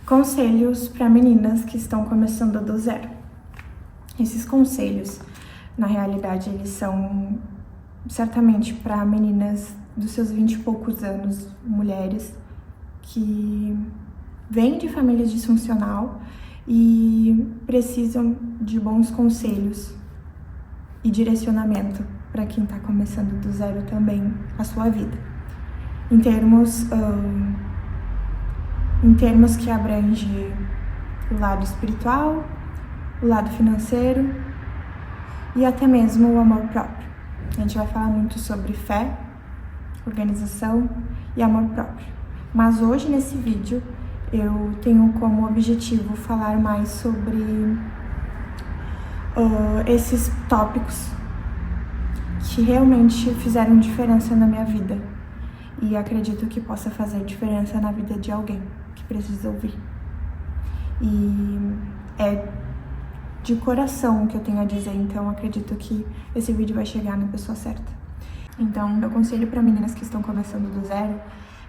Conselhos para meninas que estão começando do zero. Esses conselhos, na realidade, eles são certamente para meninas dos seus 20 e poucos anos, mulheres que vêm de famílias disfuncional e precisam de bons conselhos e direcionamento para quem está começando do zero também a sua vida. Em termos que abrange o lado espiritual, o lado financeiro e até mesmo o amor próprio. A gente vai falar muito sobre fé, organização e amor próprio. Mas hoje, nesse vídeo, eu tenho como objetivo falar mais sobre esses tópicos que realmente fizeram diferença na minha vida. E acredito que possa fazer diferença na vida de alguém que precisa ouvir. E é de coração o que eu tenho a dizer, então acredito que esse vídeo vai chegar na pessoa certa. Então, meu conselho para meninas que estão começando do zero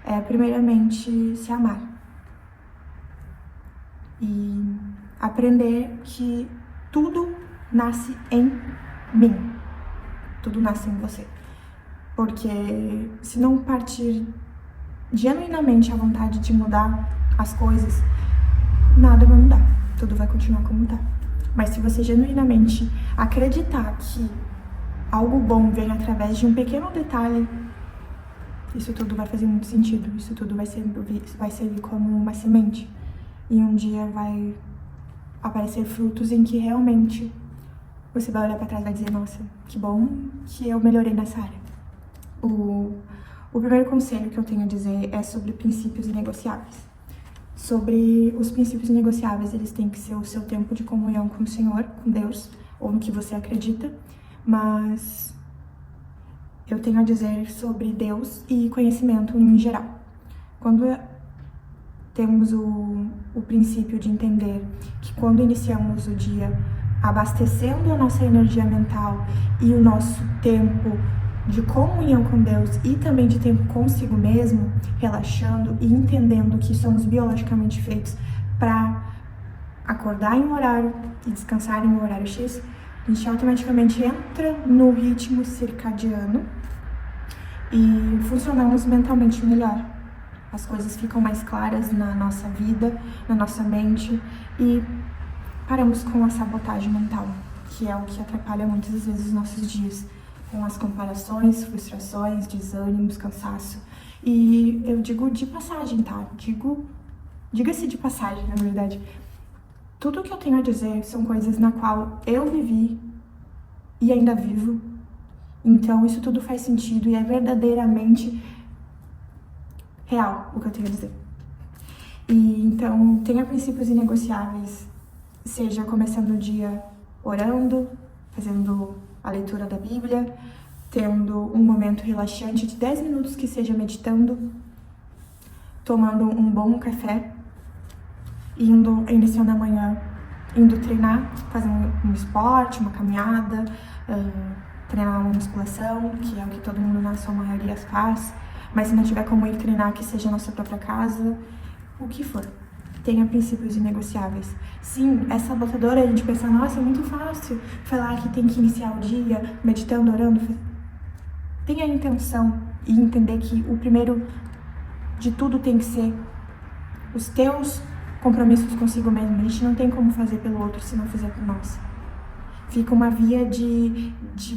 é, primeiramente, se amar. E aprender que tudo nasce em mim. Tudo nasce em você. Porque se não partir genuinamente a vontade de mudar as coisas, nada vai mudar. Tudo vai continuar como tá. Mas se você genuinamente acreditar que algo bom vem através de um pequeno detalhe, isso tudo vai fazer muito sentido. Isso tudo vai servir como uma semente. E um dia vai aparecer frutos em que realmente você vai olhar pra trás e vai dizer, nossa, que bom que eu melhorei nessa área. O primeiro conselho que eu tenho a dizer é sobre princípios inegociáveis. Sobre os princípios inegociáveis, eles têm que ser o seu tempo de comunhão com o Senhor, com Deus, ou no que você acredita, mas eu tenho a dizer sobre Deus e conhecimento em geral. Quando temos o princípio de entender que quando iniciamos o dia abastecendo a nossa energia mental e o nosso tempo de comunhão com Deus e também de tempo consigo mesmo, relaxando e entendendo que somos biologicamente feitos para acordar em um horário e descansar em um horário X, a gente automaticamente entra no ritmo circadiano e funcionamos mentalmente melhor. As coisas ficam mais claras na nossa vida, na nossa mente e paramos com a sabotagem mental, que é o que atrapalha muitas vezes os nossos dias, com as comparações, frustrações, desânimos, cansaço. E eu digo de passagem, tá? Diga-se de passagem, na verdade. Tudo o que eu tenho a dizer são coisas na qual eu vivi e ainda vivo. Então isso tudo faz sentido e é verdadeiramente real o que eu tenho a dizer. E então tenha princípios inegociáveis, seja começando o dia orando, fazendo a leitura da Bíblia, tendo um momento relaxante de 10 minutos que seja meditando, tomando um bom café, iniciando a manhã, indo treinar, fazendo um esporte, uma caminhada, treinar uma musculação, que é o que todo mundo na sua maioria faz, mas se não tiver como ir treinar, que seja na sua própria casa, o que for. Tenha princípios inegociáveis. Sim, é sabotador a gente pensar, nossa, é muito fácil falar que tem que iniciar o dia meditando, orando. Tenha a intenção e entender que o primeiro de tudo tem que ser os teus compromissos consigo mesmo. A gente não tem como fazer pelo outro se não fizer por nós. Fica uma via de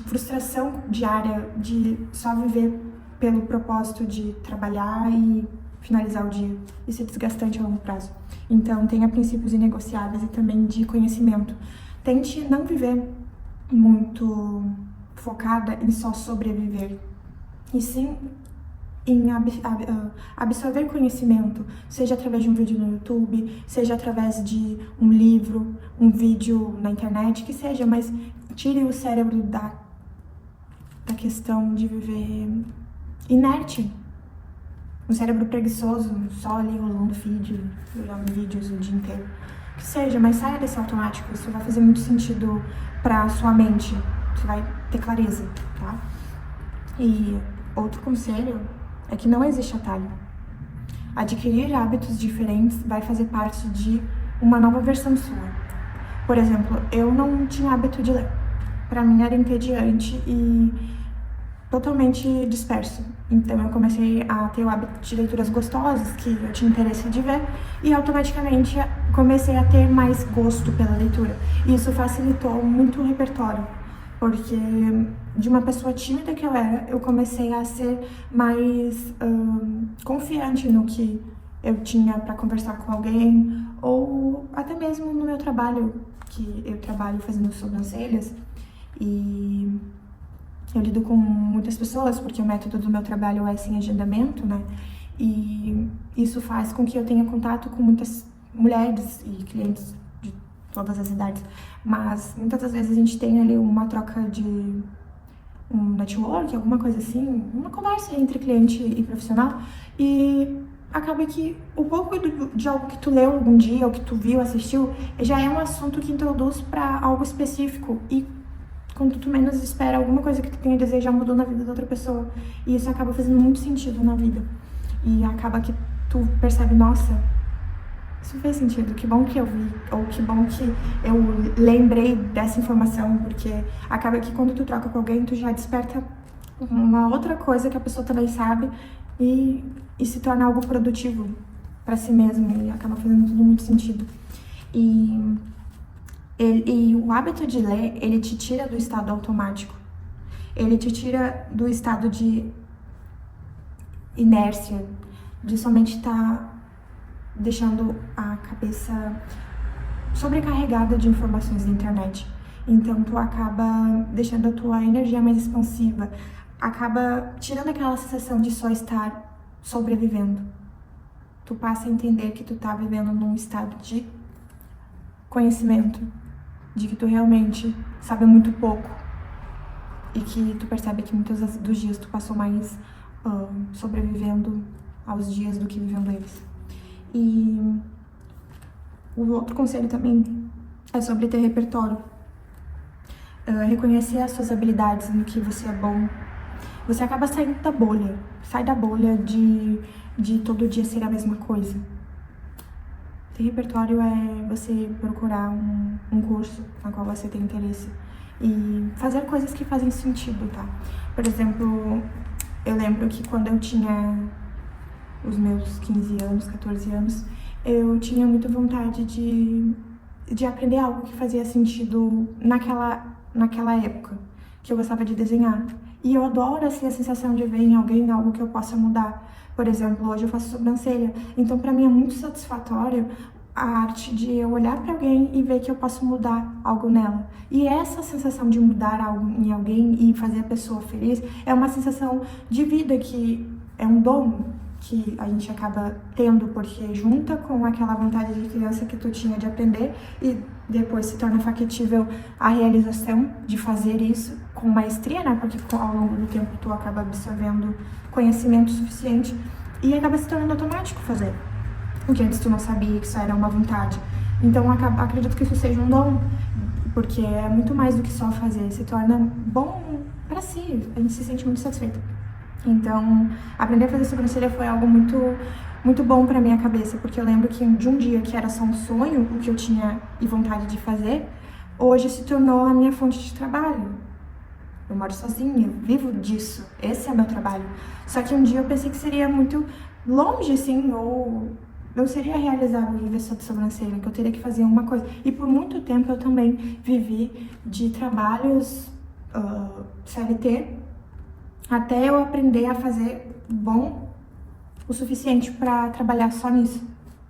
frustração diária, de só viver pelo propósito de trabalhar e finalizar o dia. Isso é desgastante a longo prazo. Então, tenha princípios inegociáveis e também de conhecimento. Tente não viver muito focada em só sobreviver, e sim em absorver conhecimento, seja através de um vídeo no YouTube, seja através de um livro, um vídeo na internet, que seja, mas tire o cérebro da questão de viver inerte. Um cérebro preguiçoso, só ali rolando feed, olhando vídeos o dia inteiro. Que seja, mas saia desse automático, isso vai fazer muito sentido pra sua mente, você vai ter clareza, tá? E outro conselho é que não existe atalho. adquirir hábitos diferentes vai fazer parte de uma nova versão sua. Por exemplo, eu não tinha hábito de ler. Pra mim era entediante e totalmente disperso. Então eu comecei a ter o hábito de leituras gostosas, que eu tinha interesse de ver, e automaticamente comecei a ter mais gosto pela leitura. E isso facilitou muito o repertório, porque de uma pessoa tímida que eu era, eu comecei a ser mais confiante no que eu tinha para conversar com alguém, ou até mesmo no meu trabalho, que eu trabalho fazendo sobrancelhas, e eu lido com muitas pessoas, porque o método do meu trabalho é sem agendamento, né? E isso faz com que eu tenha contato com muitas mulheres e clientes de todas as idades. Mas muitas das vezes a gente tem ali uma troca de um network, alguma coisa assim, uma conversa entre cliente e profissional. E acaba que o pouco de algo que tu leu algum dia, ou que tu viu, assistiu, já é um assunto que introduz para algo específico. E quando tu menos espera, alguma coisa que tu tenha desejo já mudou na vida da outra pessoa. E isso acaba fazendo muito sentido na vida. E acaba que tu percebe, nossa, isso fez sentido, que bom que eu vi, ou que bom que eu lembrei dessa informação, porque acaba que quando tu troca com alguém, tu já desperta uma outra coisa que a pessoa também sabe e se torna algo produtivo para si mesmo, e acaba fazendo tudo muito sentido. E o hábito de ler, ele te tira do estado automático. Ele te tira do estado de inércia, de somente estar deixando a cabeça sobrecarregada de informações da internet. Então, tu acaba deixando a tua energia mais expansiva, acaba tirando aquela sensação de só estar sobrevivendo. Tu passa a entender que tu tá vivendo num estado de conhecimento, de que tu realmente sabe muito pouco e que tu percebe que muitos dos dias tu passou mais sobrevivendo aos dias do que vivendo eles. E o outro conselho também é sobre ter repertório. Reconhecer as suas habilidades, no que você é bom. Você acaba saindo da bolha. Sai da bolha de todo dia ser a mesma coisa. Ter repertório é você procurar um curso na qual você tem interesse e fazer coisas que fazem sentido, tá? Por exemplo, eu lembro que quando eu tinha os meus 15 anos, 14 anos, eu tinha muita vontade de aprender algo que fazia sentido naquela época, que eu gostava de desenhar. E eu adoro, assim, a sensação de ver em alguém algo que eu possa mudar. Por exemplo, hoje eu faço sobrancelha, então pra mim é muito satisfatório a arte de eu olhar pra alguém e ver que eu posso mudar algo nela. E essa sensação de mudar algo em alguém e fazer a pessoa feliz é uma sensação de vida, que é um dom que a gente acaba tendo, porque junta com aquela vontade de criança que tu tinha de aprender e depois se torna factível a realização de fazer isso com maestria, né? Porque ao longo do tempo tu acaba absorvendo conhecimento suficiente e acaba se tornando automático fazer. Porque antes tu não sabia que isso era uma vontade. Então acredito que isso seja um dom, porque é muito mais do que só fazer, se torna bom pra si, a gente se sente muito satisfeito. Então, aprender a fazer sobrancelha foi algo muito, muito bom pra minha cabeça, porque eu lembro que de um dia que era só um sonho, o que eu tinha e vontade de fazer, hoje se tornou a minha fonte de trabalho. Eu moro sozinha, vivo disso, esse é o meu trabalho. Só que um dia eu pensei que seria muito longe, assim, ou não seria realizável viver só de sobrancelha, que eu teria que fazer uma coisa. E por muito tempo eu também vivi de trabalhos CLT, até eu aprender a fazer bom o suficiente para trabalhar só nisso.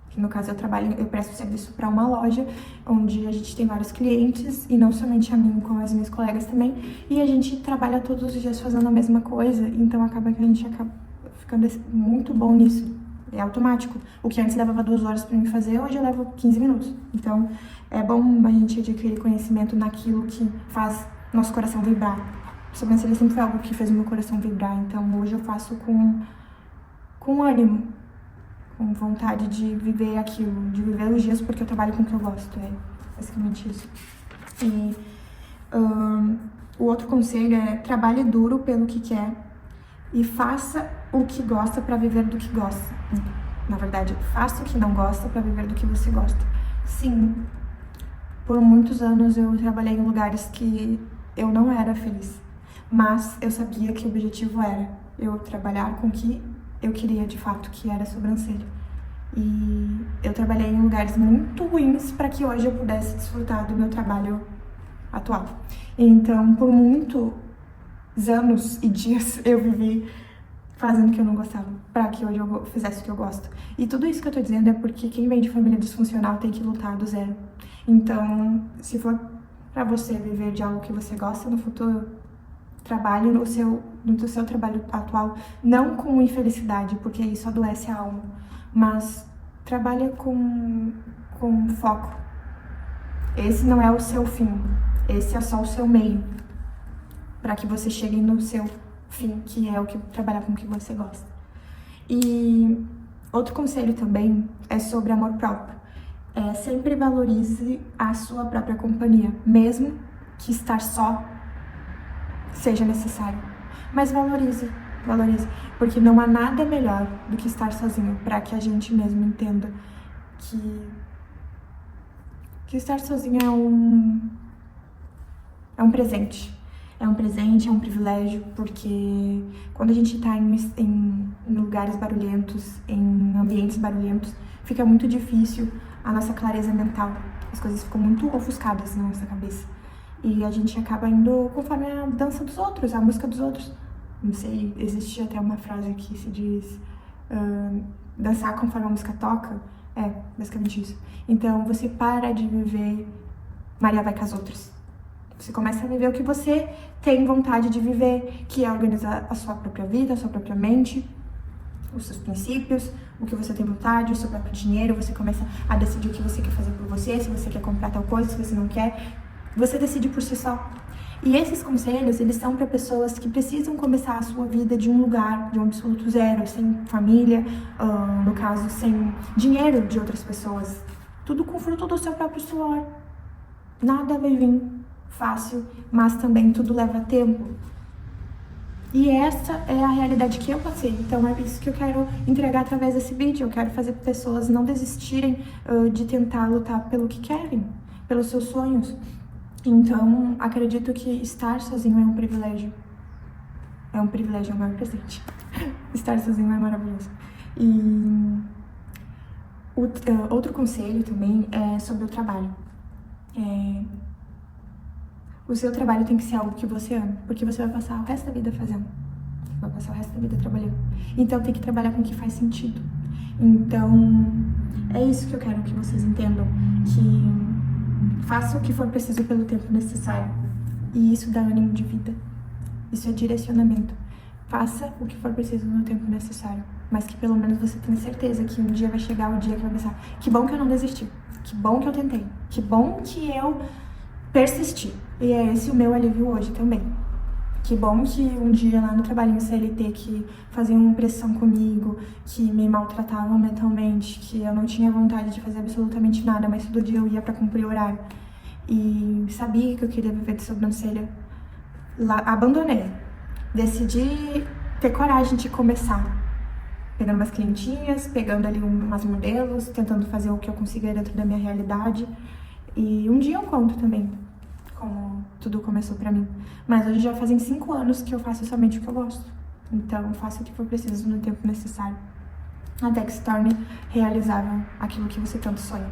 Que no caso eu presto serviço para uma loja onde a gente tem vários clientes, e não somente a mim, como as minhas colegas também, e a gente trabalha todos os dias fazendo a mesma coisa, então acaba que a gente acaba ficando muito bom nisso. É automático. O que antes levava 2 horas para mim fazer, hoje eu levo 15 minutos. Então é bom a gente adquirir conhecimento naquilo que faz nosso coração vibrar. Sobrancelha sempre foi algo que fez o meu coração vibrar, então hoje eu faço com ânimo, com vontade de viver aquilo, de viver os dias porque eu trabalho com o que eu gosto, é basicamente isso. E o outro conselho é: trabalhe duro pelo que quer e faça o que gosta para viver do que gosta. Na verdade, faça o que não gosta para viver do que você gosta. Sim, por muitos anos eu trabalhei em lugares que eu não era feliz, mas eu sabia que o objetivo era eu trabalhar com o que eu queria de fato, que era sobrancelha. E eu trabalhei em lugares muito ruins para que hoje eu pudesse desfrutar do meu trabalho atual. Então, por muitos anos e dias eu vivi fazendo o que eu não gostava, para que hoje eu fizesse o que eu gosto. E tudo isso que eu tô dizendo é porque quem vem de família disfuncional tem que lutar do zero. Então, se for para você viver de algo que você gosta no futuro, trabalhe no seu trabalho atual, não com infelicidade, porque isso adoece a alma, mas trabalhe com foco. Esse não é o seu fim, esse é só o seu meio, para que você chegue no seu fim, que é o que trabalhar com o que você gosta. E outro conselho também é sobre amor próprio. Sempre valorize a sua própria companhia, mesmo que estar só seja necessário. Mas valorize, porque não há nada melhor do que estar sozinho, para que a gente mesmo entenda que estar sozinho é um presente. É um presente, é um privilégio, porque quando a gente está em lugares barulhentos, em ambientes barulhentos, fica muito difícil a nossa clareza mental. As coisas ficam muito ofuscadas na nossa cabeça. E a gente acaba indo conforme a dança dos outros, a música dos outros. Não sei, existe até uma frase que se diz dançar conforme a música toca. É, basicamente isso. Então você para de viver Maria vai com as outras. Você começa a viver o que você tem vontade de viver, que é organizar a sua própria vida, a sua própria mente, os seus princípios, o que você tem vontade, o seu próprio dinheiro. Você começa a decidir o que você quer fazer por você, se você quer comprar tal coisa, se você não quer. Você decide por si só. E esses conselhos, eles são para pessoas que precisam começar a sua vida de um lugar, de um absoluto zero, sem família, no caso, sem dinheiro de outras pessoas. Tudo com fruto do seu próprio suor. Nada vai vir fácil, mas também tudo leva tempo. E essa é a realidade que eu passei. Então é isso que eu quero entregar através desse vídeo. Eu quero fazer pessoas não desistirem de tentar lutar pelo que querem, pelos seus sonhos. Então, acredito que estar sozinho é um privilégio. É um privilégio, é um maior presente. Estar sozinho é maravilhoso. E outro conselho também é sobre o trabalho. O seu trabalho tem que ser algo que você ama, porque você vai passar o resto da vida fazendo. Vai passar o resto da vida trabalhando. Então, tem que trabalhar com o que faz sentido. Então, é isso que eu quero que vocês entendam, que faça o que for preciso pelo tempo necessário. E isso dá ânimo de vida. Isso é direcionamento. Faça o que for preciso no tempo necessário. Mas que pelo menos você tenha certeza que um dia vai chegar o dia que vai pensar: que bom que eu não desisti. Que bom que eu tentei. Que bom que eu persisti. E é esse o meu alívio hoje também. Que bom que um dia lá no trabalhinho CLT que faziam pressão comigo, que me maltratavam mentalmente, que eu não tinha vontade de fazer absolutamente nada, mas todo dia eu ia pra cumprir horário. E sabia que eu queria viver de sobrancelha. Lá, abandonei. Decidi ter coragem de começar. Pegando umas clientinhas, pegando ali umas modelos, tentando fazer o que eu consiga dentro da minha realidade. E um dia eu conto também como tudo começou pra mim. Mas hoje já fazem 5 anos que eu faço somente o que eu gosto. Então, faça o que for preciso no tempo necessário, até que se torne realizável aquilo que você tanto sonha.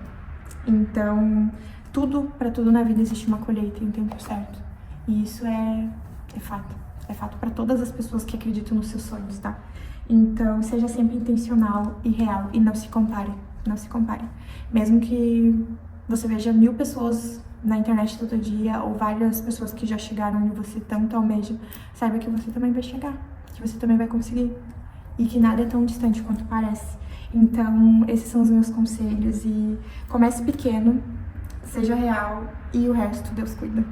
Então, pra tudo na vida existe uma colheita e um tempo certo. E isso é fato. É fato pra todas as pessoas que acreditam nos seus sonhos, tá? Então, seja sempre intencional e real e não se compare. Não se compare. Mesmo que você veja 1000 pessoas na internet todo dia, ou várias pessoas que já chegaram onde você tanto almeja, saiba que você também vai chegar, que você também vai conseguir, e que nada é tão distante quanto parece. Então, esses são os meus conselhos, e comece pequeno, seja real, e o resto Deus cuida.